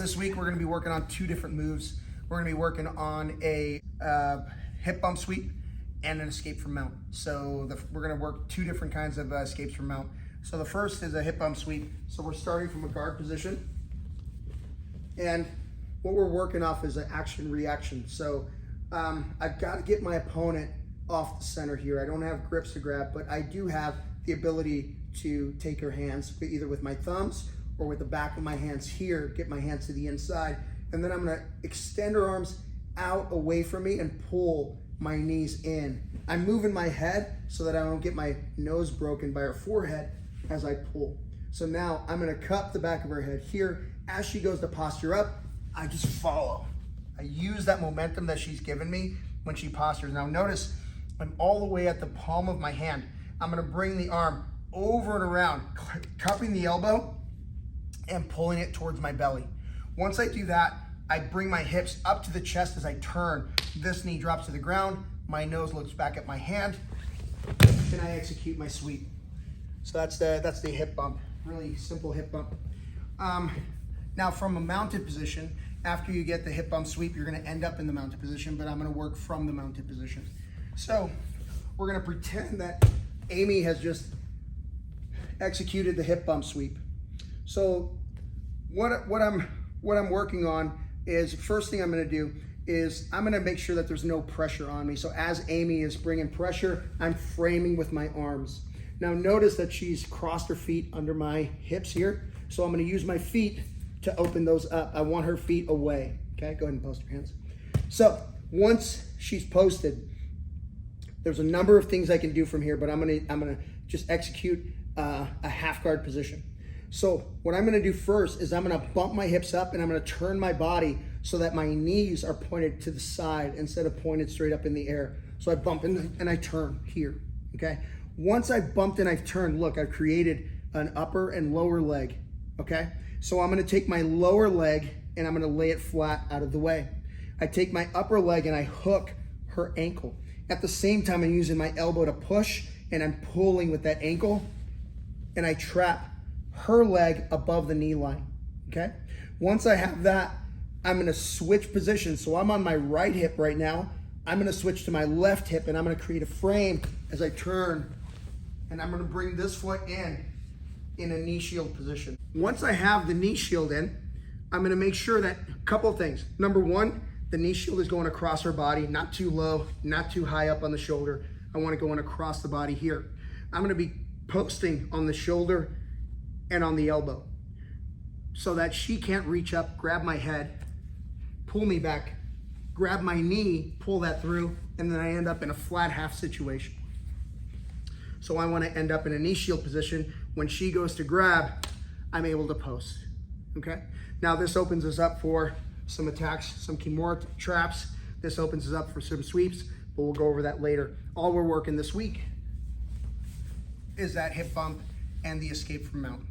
this week we're gonna be working on two different moves. We're gonna be working on a hip bump sweep and an escape from mount. So we're gonna work two different kinds of escapes from mount. So the first is a hip bump sweep. So we're starting from a guard position. And what we're working off is an action reaction. So I've got to get my opponent off the center here. I don't have grips to grab, but I do have the ability to take her hands either with my thumbs or with the back of my hands here, get my hands to the inside. And then I'm gonna extend her arms out away from me and pull my knees in. I'm moving my head so that I don't get my nose broken by her forehead as I pull. So now I'm gonna cup the back of her head here. As she goes to posture up, I just follow. I use that momentum that she's given me when she postures. Now notice, I'm all the way at the palm of my hand. I'm gonna bring the arm over and around, cupping the elbow and pulling it towards my belly. Once I do that, I bring my hips up to the chest as I turn. This knee drops to the ground, my nose looks back at my hand, and I execute my sweep. So that's the hip bump, really simple hip bump. Now from a mounted position, after you get the hip bump sweep, you're gonna end up in the mounted position, but I'm gonna work from the mounted position. So we're gonna pretend that Amy has just executed the hip bump sweep. So what I'm working on is, first thing I'm gonna do is I'm gonna make sure that there's no pressure on me. So as Amy is bringing pressure, I'm framing with my arms. Now notice that she's crossed her feet under my hips here. So I'm gonna use my feet to open those up. I want her feet away. Okay, go ahead and post your hands. So once she's posted, there's a number of things I can do from here, but I'm gonna just execute a half guard position. So what I'm gonna do first is I'm gonna bump my hips up and I'm gonna turn my body so that my knees are pointed to the side instead of pointed straight up in the air. So I bump and I turn here, okay? Once I've bumped and I've turned, look, I've created an upper and lower leg, okay? So I'm gonna take my lower leg and I'm gonna lay it flat out of the way. I take my upper leg and I hook her ankle. At the same time, I'm using my elbow to push and I'm pulling with that ankle and I trap her leg above the knee line, okay? Once I have that, I'm gonna switch positions. So I'm on my right hip right now. I'm gonna switch to my left hip and I'm gonna create a frame as I turn, and I'm gonna bring this foot in a knee shield position. Once I have the knee shield in, I'm gonna make sure that a couple of things. Number one, the knee shield is going across her body, not too low, not too high up on the shoulder. I want it going across the body here. I'm gonna be posting on the shoulder and on the elbow so that she can't reach up, grab my head, pull me back, grab my knee, pull that through, and then I end up in a flat half situation. So I want to end up in a knee shield position. When she goes to grab, I'm able to post, okay? Now this opens us up for some attacks, some Kimura traps. This opens us up for some sweeps, but we'll go over that later. All we're working this week is that hip bump and the escape from mount.